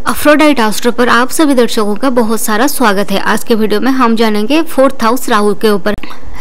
Aphrodite astro पर आप सभी दर्शकों का बहुत सारा स्वागत है। आज के वीडियो में हम जानेंगे 4th हाउस राहु के ऊपर।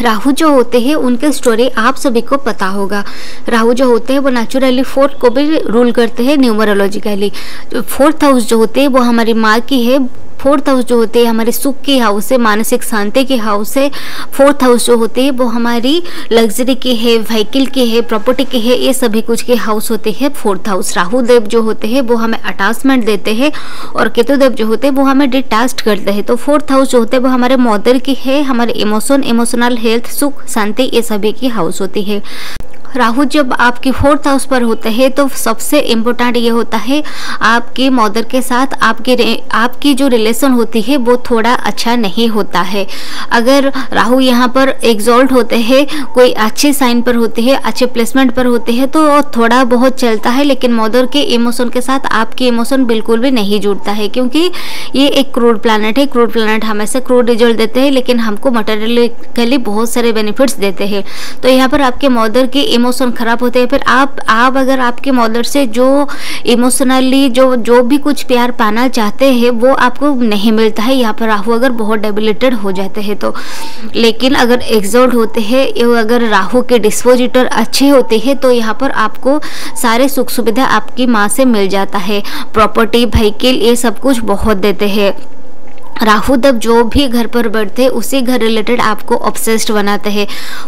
राहु जो होते हैं उनके स्टोरी आप सभी को पता होगा। राहु जो होते हैं वो नेचुरली 4 को भी रूल करते हैं न्यूमरोलॉजिकली। 4th हाउस जो होते हैं वो हमारी माँ की है। 4th हाउस जो होते हैं हमारे सुख की हाउस है, मानसिक शांति की हाउस है। 4th हाउस जो होते हैं वो हमारी लग्जरी की है, व्हीकल की है, प्रॉपर्टी की है, ये सभी कुछ की हाउस होती है 4th हाउस। राहु देव जो होते हैं वो हमें अटैचमेंट देते हैं और केतु देव जो होते हैं वो हमें डिटैच्ड करते हैं। तो 4th हाउस जो होते हैं वो हमारे मदर की है, हमारे इमोशनल हेल्थ, सुख, शांति, ये सभी की हाउस होती है। राहु जब आपकी 4th हाउस पर होते हैं तो सबसे इम्पोर्टेंट ये होता है आपके मदर के साथ आपकी जो रिलेशन होती है वो थोड़ा अच्छा नहीं होता है। अगर राहु यहाँ पर एग्जॉल्ट होते हैं, कोई अच्छे साइन पर होते हैं, अच्छे प्लेसमेंट पर होते हैं तो थोड़ा बहुत चलता है, लेकिन मदर के इमोशन के साथ आपके इमोशन बिल्कुल भी नहीं जुड़ता है, क्योंकि ये एक क्रूड प्लैनेट है। क्रूड प्लैनेट हमेशा क्रूड रिजल्ट देते हैं, लेकिन हमको मटेरियलिकली बहुत सारे बेनिफिट्स देते हैं। तो यहाँ पर आपके मदर के इमोशन खराब होते हैं। फिर आप अगर आपके मदर से जो इमोशनली जो भी कुछ प्यार पाना चाहते हैं वो आपको नहीं मिलता है, यहाँ पर राहु अगर बहुत डेबिलिटेड हो जाते हैं तो। लेकिन अगर एग्जॉल्ट होते हैं, अगर राहु के डिस्पोजिटर अच्छे होते हैं तो यहाँ पर आपको सारे सुख सुविधा आपकी माँ से मिल जाता है। प्रॉपर्टी, व्हीकल, ये सब कुछ बहुत देते हैं। राहु देव जो भी घर पर बैठते हैं उसी घर रिलेटेड आपको ऑब्सेस्ड बनाते हैं।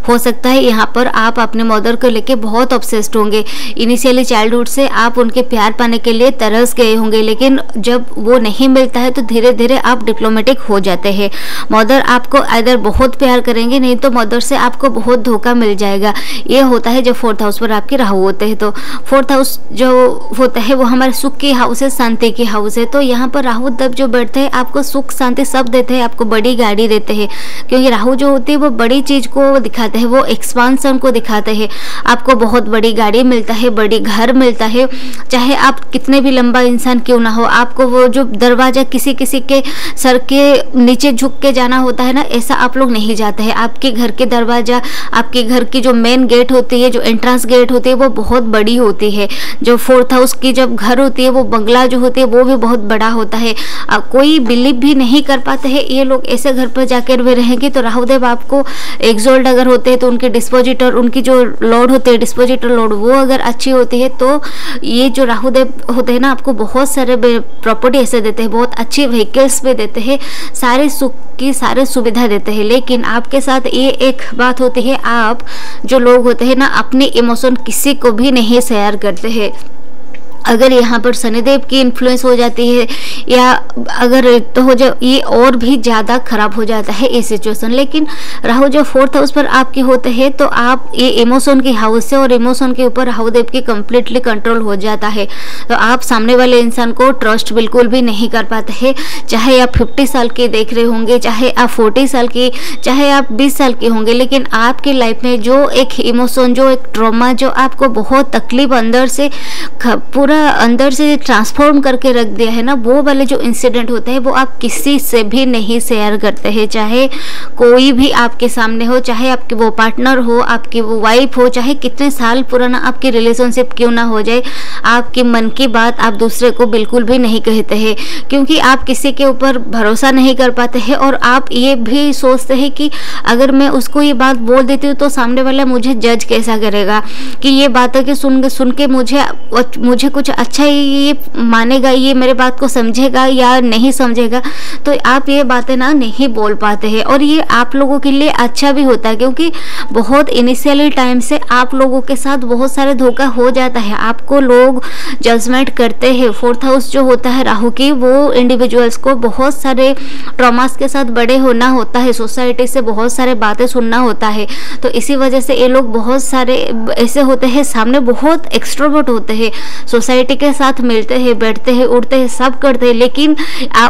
हो सकता है यहाँ पर आप अपने मदर को लेके बहुत ऑब्सेस्ड होंगे। इनिशियली चाइल्डहुड से आप उनके प्यार पाने के लिए तरस गए होंगे, लेकिन जब वो नहीं मिलता है तो धीरे धीरे आप डिप्लोमेटिक हो जाते हैं। मदर आपको इधर बहुत प्यार करेंगे, नहीं तो मदर से आपको बहुत धोखा मिल जाएगा। ये होता है जब 4th हाउस पर आपके राहु होते हैं। तो 4th हाउस जो होता है वो हमारे सुख की हाउस है, शांति की हाउस है। तो यहाँ पर राहु देव जो बैठते हैं आपको सुख शांति सब देते हैं, आपको बड़ी गाड़ी देते हैं, क्योंकि राहु जो होती है वो बड़ी चीज को दिखाते हैं, वो एक्सपांशन को दिखाते हैं। आपको बहुत बड़ी गाड़ी मिलता है, बड़ी घर मिलता है, चाहे आप कितने भी लंबा इंसान क्यों ना हो। आपको वो जो दरवाजा किसी के सर के नीचे झुक के जाना होता है ना, ऐसा आप लोग नहीं जाते हैं। आपके घर के दरवाजा, आपके घर की जो मेन गेट होती है, जो एंट्रेंस गेट होती है वो बहुत बड़ी होती है। जो 4th हाउस की जब घर होती है वो बंगला जो होती है वो भी बहुत बड़ा होता है। कोई बिलीव भी नहीं कर पाते हैं ये लोग ऐसे घर पर जाकर भी रहेंगे। तो राहुदेव आपको एग्जॉल्ट अगर होते हैं तो उनके डिस्पोजिटर, उनकी जो लॉर्ड होते हैं डिस्पोजिटर लॉर्ड, वो अगर अच्छी होती है तो ये जो राहुदेव होते हैं ना आपको बहुत सारे प्रॉपर्टी ऐसे देते हैं, बहुत अच्छी व्हीकल्स भी देते हैं, सारे सुख की सारे सुविधा देते हैं। लेकिन आपके साथ ये एक बात होती है, आप जो लोग होते हैं ना अपने इमोशन किसी को भी नहीं शेयर करते हैं। अगर यहाँ पर शनिदेव की इन्फ्लुएंस हो जाती है या अगर तो हो जाए, ये और भी ज़्यादा खराब हो जाता है ये सिचुएशन। लेकिन राहु जो 4th हाउस पर आपके होते हैं तो आप ये इमोशन की हाउस से और इमोशन के ऊपर राहुदेव की कंप्लीटली कंट्रोल हो जाता है। तो आप सामने वाले इंसान को ट्रस्ट बिल्कुल भी नहीं कर पाते हैं। चाहे आप 50 साल के देख रहे होंगे, चाहे आप 40 साल की, चाहे आप 20 साल के होंगे, लेकिन आपकी लाइफ में जो एक इमोशन, जो एक ट्रॉमा, जो आपको बहुत तकलीफ अंदर से पूरा अंदर से ट्रांसफॉर्म करके रख दिया है ना, वो वाले जो इंसिडेंट होते हैं वो आप किसी से भी नहीं शेयर करते हैं। चाहे कोई भी आपके सामने हो, चाहे आपके वो पार्टनर हो, आपकी वो वाइफ हो, चाहे कितने साल पुराना आपकी रिलेशनशिप क्यों ना हो जाए, आपके मन की बात आप दूसरे को बिल्कुल भी नहीं कहते हैं, क्योंकि आप किसी के ऊपर भरोसा नहीं कर पाते हैं। और आप ये भी सोचते हैं कि अगर मैं उसको ये बात बोल देती हूँ तो सामने वाला मुझे जज कैसा करेगा, कि ये बातें कि सुन के मुझे कुछ अच्छा ये मानेगा, ये मेरे बात को समझेगा या नहीं समझेगा। तो आप ये बातें ना नहीं बोल पाते हैं। और ये आप लोगों के लिए अच्छा भी होता है, क्योंकि बहुत इनिशियली टाइम से आप लोगों के साथ बहुत सारे धोखा हो जाता है, आपको लोग जजमेंट करते हैं। 4th हाउस जो होता है राहु की, वो इंडिविजुअल्स को बहुत सारे ट्रॉमास के साथ बड़े होना होता है, सोसाइटी से बहुत सारे बातें सुनना होता है। तो इसी वजह से ये लोग बहुत सारे ऐसे होते हैं, सामने बहुत एक्सट्रोवर्ट होते हैं, सोसाइटी के साथ मिलते हैं, बैठते हैं, उठते हैं, सब करते हैं, लेकिन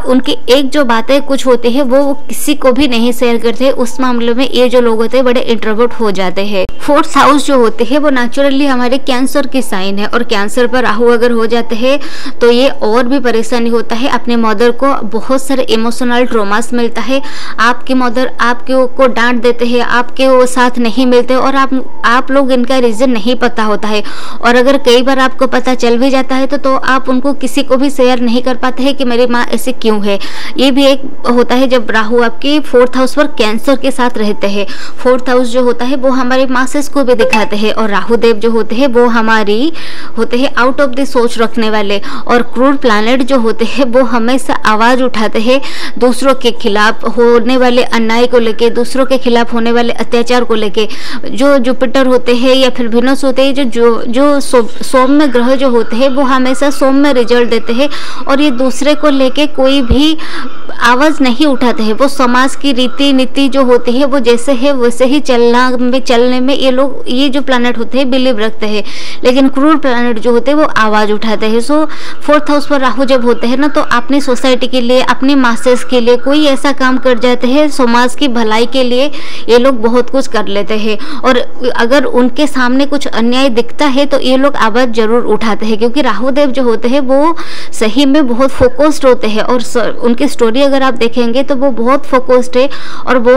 उनकी एक जो बातें कुछ होती है वो किसी को भी नहीं शेयर करते। उस मामले में ये जो लोग होते हैं बड़े इंट्रोवर्ट हो जाते हैं। 4th हाउस जो होते हैं वो नेचुरली हमारे कैंसर की साइन है, और कैंसर पर राहु अगर हो जाते हैं तो ये और भी परेशानी होता है। अपने मदर को बहुत सारे इमोशनल ट्रॉमास मिलता है, आपके मदर आपके को डांट देते हैं, आपके वो साथ नहीं मिलते, और आप लोग इनका रीजन नहीं पता होता है। और अगर कई बार आपको पता चल भी जाता है तो आप उनको किसी को भी शेयर नहीं कर पाते हैं। हैं कि मेरी माँ ऐसे क्यों है। ये भी एक होता है जब राहु आपके 4th हाउस पर कैंसर के साथ रहते हैं। 4th हाउस जो होता है वो हमारे मासेस को भी दिखाते हैं, और राहु देव जो होते हैं वो हमारी होते हैं आउट ऑफ द सोच रखने वाले, और क्रूर प्लैनेट जो होते हैं वो हमेशा आवाज़ उठाते हैं दूसरों के खिलाफ होने वाले अन्याय को लेके, दूसरों के खिलाफ होने वाले अत्याचार को लेके। जो जुपिटर होते हैं या फिर विनस होते हैं, जो सौम्य ग्रह जो होते हैं वो हमेशा सौम्य रिजल्ट देते हैं, और ये दूसरे को लेके कोई भी आवाज़ नहीं उठाते हैं। वो समाज की रीति नीति जो होती है वो जैसे है वैसे ही चलने में ये जो प्लैनेट होते हैं बिलीव रखते हैं, लेकिन क्रूर प्लैनेट जो होते हैं वो आवाज़ उठाते हैं। सो 4th हाउस पर राहु जब होते हैं ना, तो अपनी सोसाइटी के लिए, अपनी मासेस के लिए कोई ऐसा काम कर जाते हैं, समाज की भलाई के लिए ये लोग बहुत कुछ कर लेते हैं। और अगर उनके सामने कुछ अन्याय दिखता है तो ये लोग आवाज़ जरूर उठाते हैं, क्योंकि राहु देव जो होते हैं वो सही में बहुत फोकस्ड होते हैं। और उनकी स्टोरी अगर आप देखेंगे तो वो बहुत फोकस्ड है, और वो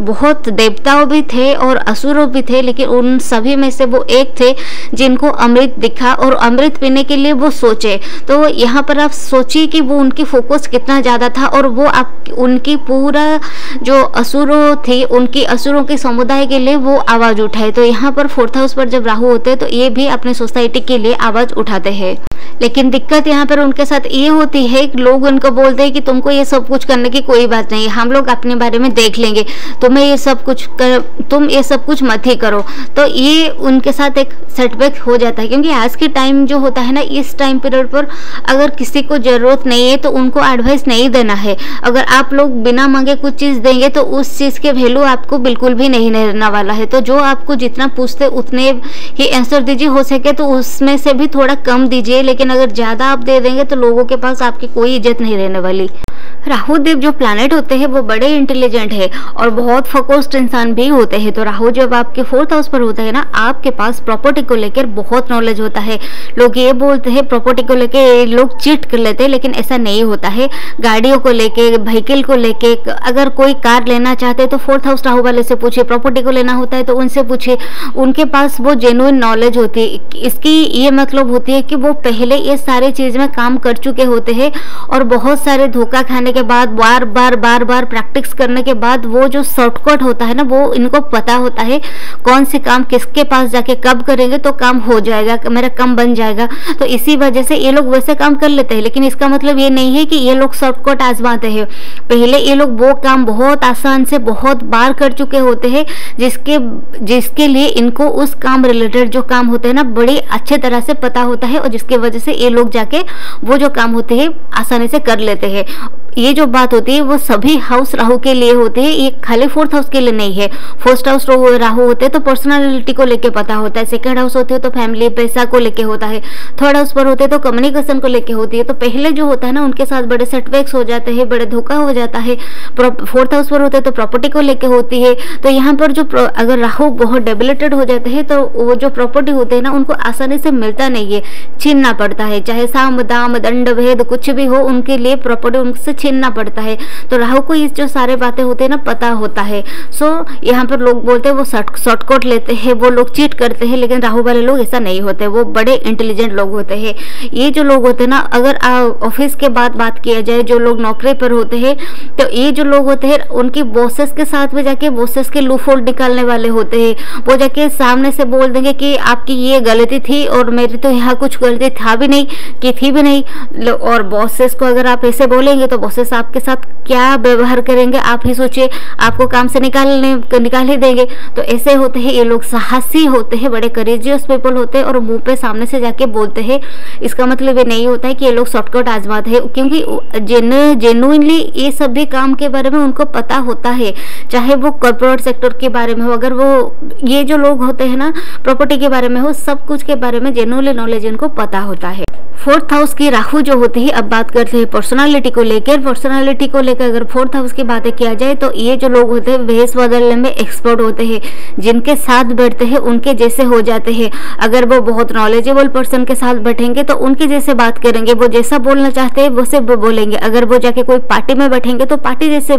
बहुत देवताओं भी थे और असुरों भी थे, लेकिन उन सभी में से वो एक थे जिनको अमृत दिखा और अमृत पीने के लिए वो सोचे। तो यहाँ पर आप सोचिए कि वो उनकी फोकस कितना ज़्यादा था, और वो आप उनकी पूरा जो असुरों थे उनकी असुरों के समुदाय के लिए वो आवाज़ उठाए। तो यहाँ पर 4th हाउस पर जब राहु होते हैं तो ये भी अपने सोसाइटी के लिए आवाज़ उठाते हैं। लेकिन दिक्कत यहाँ पर उनके साथ ये होती है कि लोग उनको बोलते हैं कि तुमको ये सब कुछ करने की कोई बात नहीं है, हम लोग अपने बारे में देख लेंगे, तुम ये सब कुछ मत ही करो। तो ये उनके साथ एक सेटबैक हो जाता है, क्योंकि आज के टाइम जो होता है ना, इस टाइम पीरियड पर अगर किसी को ज़रूरत नहीं है तो उनको एडवाइस नहीं देना है। अगर आप लोग बिना मांगे कुछ चीज़ देंगे तो उस चीज़ के वैल्यू आपको बिल्कुल भी नहीं रहने वाला है। तो जो आपको जितना पूछते उतने ही आंसर दीजिए, हो सके तो उसमें से भी थोड़ा कम दीजिए, लेकिन अगर ज़्यादा आप दे देंगे तो लोगों के पास आपकी कोई इज्जत नहीं रहने वाली। राहु देव जो प्लैनेट होते हैं वो बड़े इंटेलिजेंट है और बहुत फोकस्ड इंसान भी होते हैं। तो राहु जब आपके 4th हाउस पर होता है ना, आपके पास प्रॉपर्टी को लेकर बहुत नॉलेज होता है। लोग ये बोलते हैं प्रॉपर्टी को लेकर लोग चीट कर लेते हैं, लेकिन ऐसा नहीं होता है। गाड़ियों को लेके, व्हीकल को लेके, अगर कोई कार लेना चाहते हैं तो 4th हाउस राहु वाले से पूछिए, प्रॉपर्टी को लेना होता है तो उनसे पूछिए, उनके पास वो जेन्युइन नॉलेज होती है। इसकी ये मतलब होती है कि वो पहले ये सारी चीज़ में काम कर चुके होते हैं, और बहुत सारे धोखा खाने के बाद बार बार प्रैक्टिस करने के बाद वो जो शॉर्टकट होता है ना, वो इनको पता होता है कौन से काम किसके पास जाके कब करेंगे तो काम हो जाएगा, मेरा काम बन जाएगा। तो इसी वजह से ये लोग वैसे काम कर लेते हैं, लेकिन इसका मतलब ये नहीं है कि ये लोग शॉर्टकट आजमाते हैं। पहले ये लोग वो काम बहुत आसान से बहुत बार कर चुके होते हैं, जिसके लिए इनको उस काम रिलेटेड जो काम होते हैं ना बड़ी अच्छे तरह से पता होता है, और जिसके वजह से ये लोग जाके वो जो काम होते हैं आसानी से कर लेते हैं। ये जो बात होती है वो सभी हाउस राहु के लिए होते हैं, ये खाली 4th हाउस के लिए नहीं है। 1st हाउस राहु होते हैं तो पर्सनालिटी को लेके पता होता है, 2nd हाउस होते हैं तो फैमिली पैसा को लेके होता है, 3rd हाउस पर होते हैं तो कम्युनिकेशन को लेके होती है। तो पहले जो होता है ना उनके साथ बड़े सेटबैक्स हो जाते हैं, बड़े धोखा हो जाता है। 4th हाउस पर होते हैं तो प्रॉपर्टी को लेके होती है। तो यहाँ पर जो अगर राहु बहुत डेबिलिटेड हो जाते हैं तो वो जो प्रॉपर्टी होते हैं ना उनको आसानी से मिलता नहीं है, छीनना पड़ता है। चाहे साम दाम दंड भेद कुछ भी हो, उनके लिए प्रॉपर्टी उनसे छीनना पड़ता है। तो राहु को इस जो सारे बातें होते हैं ना पता होता है। सो यहाँ पर लोग बोलते हैं वो शॉर्टकट लेते हैं, वो लोग चीट करते हैं, लेकिन राहु वाले लोग ऐसा नहीं होते, वो बड़े इंटेलिजेंट लोग होते हैं। ये जो लोग होते हैं ना, अगर ऑफिस के बाद बात किया जाए, जो लोग नौकरी पर होते हैं, तो ये जो लोग होते हैं उनकी बॉसेस के साथ में जाके बॉसेस के लूप होल निकालने वाले होते हैं। वो जाके सामने से बोल देंगे कि आपकी ये गलती थी और मेरी तो यहाँ कुछ गलती था भी नहीं कि थी भी नहीं। और बॉसेस को अगर आप ऐसे बोलेंगे तो बॉसेस आपके साथ क्या व्यवहार करेंगे आप ही सोचिए, आपको काम से निकाल ही देंगे। तो ऐसे होते हैं ये लोग, साहसी होते हैं, बड़े करेजियस पीपल होते हैं और मुंह पे सामने से जाके बोलते हैं। इसका मतलब ये नहीं होता है कि ये लोग शॉर्टकट आजमाते हैं, क्योंकि जेन्युइनली ये सभी काम के बारे में उनको पता होता है, चाहे वो कॉर्पोरेट सेक्टर के बारे में हो, अगर वो ये जो लोग होते हैं ना प्रॉपर्टी के बारे में हो, सब कुछ के बारे में जेन्युइनली नॉलेज इनको पता होता है। 4th हाउस की राहु जो होते हैं, अब बात करते हैं पर्सनालिटी को लेकर, पर्सनालिटी को लेकर अगर 4th हाउस की बातें किया जाए तो ये जो लोग होते हैं वेश बदलने में एक्सपर्ट होते हैं, जिनके साथ बैठते हैं उनके जैसे हो जाते हैं। अगर वो बहुत नॉलेजेबल पर्सन के साथ बैठेंगे तो उनके जैसे बात करेंगे, वो जैसा बोलना चाहते हैं वैसे बोलेंगे। अगर वो जाके कोई पार्टी में बैठेंगे तो पार्टी जैसे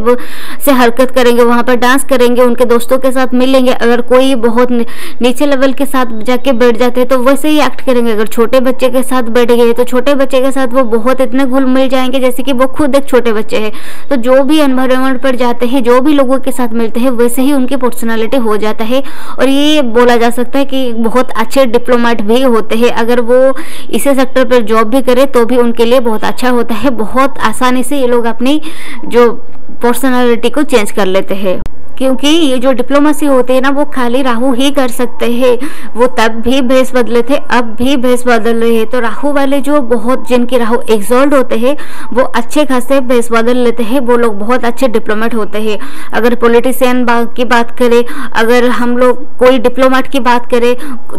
से हरकत करेंगे, वहां पर डांस करेंगे, उनके दोस्तों के साथ मिलेंगे। अगर कोई बहुत नीचे लेवल के साथ जाके बैठ जाते हैं तो वैसे ही एक्ट करेंगे। अगर छोटे बच्चे के साथ बैठ गए तो छोटे बच्चे के साथ वो बहुत इतने घुल मिल जाएंगे जैसे कि वो खुद एक छोटे बच्चे हैं। तो जो भी एनवायरनमेंट पर जाते हैं, जो भी लोगों के साथ मिलते हैं, वैसे ही उनकी पर्सनालिटी हो जाता है। और ये बोला जा सकता है कि बहुत अच्छे डिप्लोमेट भी होते हैं। अगर वो इसी सेक्टर पर जॉब भी करे तो भी उनके लिए बहुत अच्छा होता है। बहुत आसानी से ये लोग अपनी जो पर्सनालिटी को चेंज कर लेते हैं, क्योंकि ये जो डिप्लोमेसी होती है ना वो खाली राहु ही कर सकते हैं। वो तब भी भेष बदले थे, अब भी भेष बदल रहे हैं। तो राहु वाले जो बहुत जिनके राहु एक्सॉल्ट होते हैं वो अच्छे खासे भेष बदल लेते हैं, वो लोग बहुत अच्छे डिप्लोमेट होते हैं। अगर पॉलिटिशियन की बात करें, अगर हम लोग कोई डिप्लोमेट की बात करें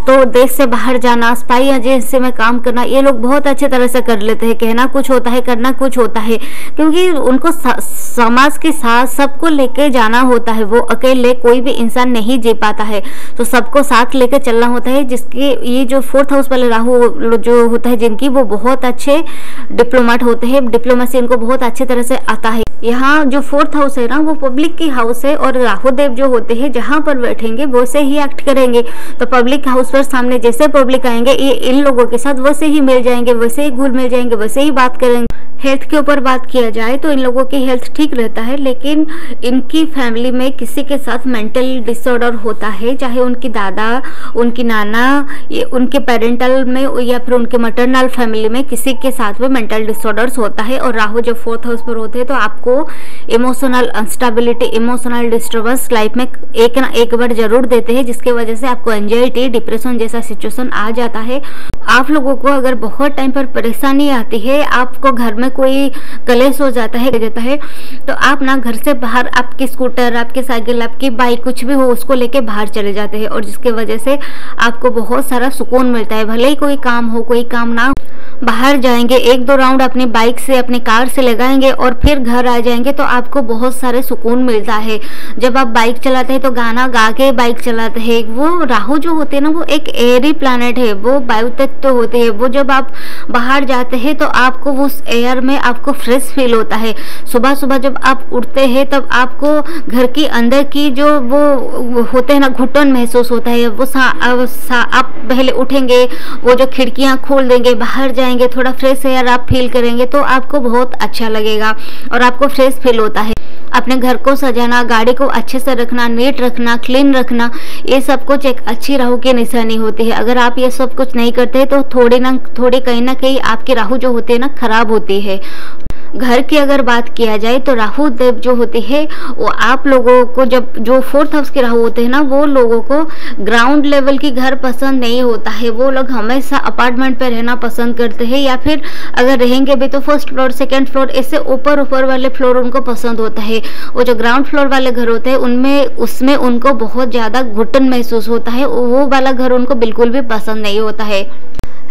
तो देश से बाहर जाना, स्पाई एजेंसी में काम करना, ये लोग बहुत अच्छे तरह से कर लेते हैं। कहना कुछ होता है, करना कुछ होता है, क्योंकि उनको समाज के साथ सबको लेके जाना होता है। वो अकेले कोई भी इंसान नहीं जी पाता है, तो सबको साथ लेकर चलना होता है। जिसके ये जो 4th हाउस वाले राहु जो होता है जिनकी, वो बहुत अच्छे डिप्लोमेट होते हैं। डिप्लोमेसी इनको बहुत अच्छे तरह से आता है। यहाँ जो 4th हाउस है ना वो पब्लिक की हाउस है, और राहु देव जो होते हैं जहाँ पर बैठेंगे वैसे ही एक्ट करेंगे। तो पब्लिक हाउस पर सामने जैसे पब्लिक आएंगे ये इन लोगों के साथ वैसे ही मिल जाएंगे, वैसे ही घुल मिल जाएंगे, वैसे ही बात करेंगे। हेल्थ के ऊपर बात किया जाए तो इन लोगों की हेल्थ ठीक रहता है, लेकिन इनकी फैमिली में किसी के साथ मेंटल डिसऑर्डर होता है, चाहे उनकी दादा, उनकी नाना, उनके पेरेंटल में या फिर उनके मैटरनल फैमिली में किसी के साथ में मेंटल डिसऑर्डर्स होता है। और राहु जब 4th हाउस पर होते हैं तो आपको emotional unstability, emotional disturbance life में एक ना एक बार जरूर देते हैं, जिसकी वजह से आपको एंजाइटी, डिप्रेशन जैसा सिचुएशन आ जाता है। आप लोगों को अगर बहुत टाइम पर परेशानी आती है, आपको घर में कोई कलेश हो जाता है तो आप ना घर से बाहर आपकी स्कूटर, आपकी साइकिल, आपकी बाइक कुछ भी हो उसको लेके बाहर चले जाते हैं, और जिसके वजह से आपको बहुत सारा सुकून मिलता है। भले ही कोई काम हो, कोई काम ना हो, बाहर जाएंगे, 1-2 राउंड अपनी बाइक से, अपनी कार से लगाएंगे और फिर घर आ जाएंगे तो आपको बहुत सारे सुकून मिलता है। जब आप बाइक चलाते हैं तो गाना गा के बाइक चलाते हैं। वो राहु जो होते हैं ना वो एक एयरी प्लैनेट है, वो वायु तत्व होते हैं। वो जब आप बाहर जाते हैं तो आपको उस एयर में आपको फ्रेश फील होता है। सुबह सुबह जब आप उठते हैं तब आपको घर के अंदर की जो वो होते हैं ना घुटन महसूस होता है। वो आप पहले उठेंगे, वो जो खिड़कियां खोल देंगे, बाहर जाएंगे, थोड़ा फ्रेश एयर आप फील करेंगे तो आपको बहुत अच्छा लगेगा और आपको फ्रेश फील होता है। अपने घर को सजाना, गाड़ी को अच्छे से रखना, नीट रखना, क्लीन रखना, ये सब कुछ एक अच्छी राहु की निशानी होती है। अगर आप ये सब कुछ नहीं करते तो थोड़ी कहीं ना कहीं आपकी राहु जो होती है ना खराब होती है। घर की अगर बात किया जाए तो राहु देव जो होते हैं वो आप लोगों को, जब जो 4th हाउस के राहु होते हैं ना वो लोगों को ग्राउंड लेवल की घर पसंद नहीं होता है। वो लोग हमेशा अपार्टमेंट पे रहना पसंद करते हैं, या फिर अगर रहेंगे भी तो 1st फ्लोर, 2nd फ्लोर, ऐसे ऊपर वाले फ्लोर उनको पसंद होता है। वो जो ग्राउंड फ्लोर वाले घर होते हैं उसमें उनको बहुत ज़्यादा घुटन महसूस होता है, वो वाला घर उनको बिल्कुल भी पसंद नहीं होता है।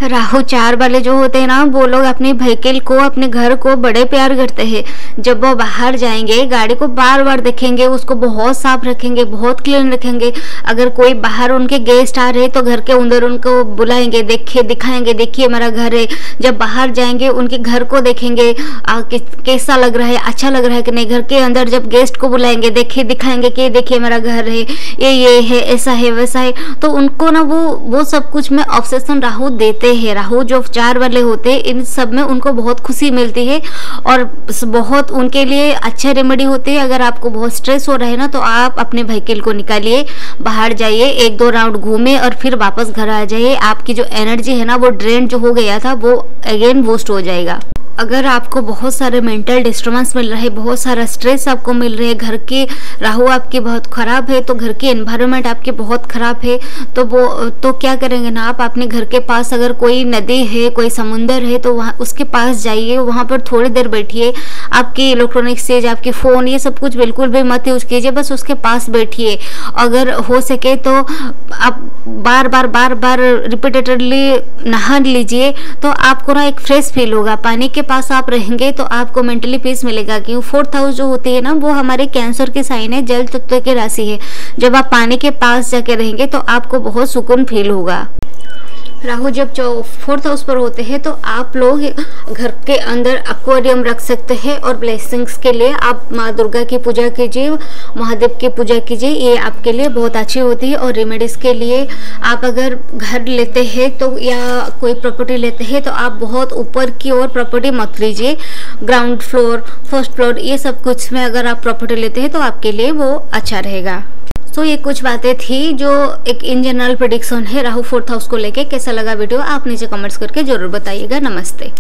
राहु 4 वाले जो होते हैं ना वो लोग अपनी व्हीकल को, अपने घर को बड़े प्यार करते हैं। जब वो बाहर जाएंगे गाड़ी को बार बार देखेंगे, उसको बहुत साफ रखेंगे, बहुत क्लीन रखेंगे। अगर कोई बाहर उनके गेस्ट आ रहे तो घर के अंदर उनको बुलाएंगे, दिखाएंगे, देखिए मेरा घर है। जब बाहर जाएंगे उनके घर को देखेंगे, कैसा लग रहा है, अच्छा लग रहा है कि नहीं। घर के अंदर जब गेस्ट को बुलाएंगे, दिखाएंगे कि देखिए मेरा घर है, ये है, ऐसा है, वैसा है। तो उनको ना वो सब कुछ में ऑब्सेशन राहु देते हैं। राहु जो 4 वाले होते हैं इन सब में उनको बहुत खुशी मिलती है और बहुत उनके लिए अच्छा रेमेडी होती है। अगर आपको बहुत स्ट्रेस हो रहा है ना तो आप अपने व्हीकल को निकालिए, बाहर जाइए, 1-2 राउंड घूमे और फिर वापस घर आ जाइए। आपकी जो एनर्जी है ना वो ड्रेन जो हो गया था वो अगेन बूस्ट हो जाएगा। अगर आपको बहुत सारे मेंटल डिस्टर्बेंस मिल रहा है, बहुत सारा स्ट्रेस आपको मिल रहा है, घर के राहु आपकी बहुत ख़राब है, तो घर की एनवायरनमेंट आपकी बहुत ख़राब है, तो क्या करेंगे ना, आप अपने घर के पास अगर कोई नदी है, कोई समुंदर है तो वहाँ उसके पास जाइए, वहाँ पर थोड़ी देर बैठिए। आपकी इलेक्ट्रॉनिक्स चीज़, आपकी फ़ोन, ये सब कुछ बिल्कुल भी मत यूज़ कीजिए, बस उसके पास बैठिए। अगर हो सके तो आप बार बार रिपीटेडली नहा लीजिए, तो आपको ना एक फ्रेश फील होगा। पानी के पास आप रहेंगे तो आपको मेंटली पीस मिलेगा। कि 4th हाउस जो होती है ना, वो हमारे कैंसर के साइन है, जल तत्व की राशि है। जब आप पानी के पास जाके रहेंगे तो आपको बहुत सुकून फील होगा। राहु जब जो 4th हाउस पर होते हैं तो आप लोग घर के अंदर एक्वेरियम रख सकते हैं और ब्लेसिंग्स के लिए आप माँ दुर्गा की पूजा कीजिए, महादेव की पूजा कीजिए, ये आपके लिए बहुत अच्छी होती है। और रेमेडीज के लिए आप अगर घर लेते हैं तो या कोई प्रॉपर्टी लेते हैं तो आप बहुत ऊपर की ओर प्रॉपर्टी मत लीजिए। ग्राउंड फ्लोर, फर्स्ट फ्लोर, ये सब कुछ में अगर आप प्रॉपर्टी लेते हैं तो आपके लिए वो अच्छा रहेगा। तो ये कुछ बातें थी जो एक इन जनरल प्रेडिक्शन है राहु 4th हाउस को लेके। कैसा लगा वीडियो आप नीचे कमेंट्स करके जरूर बताइएगा। नमस्ते।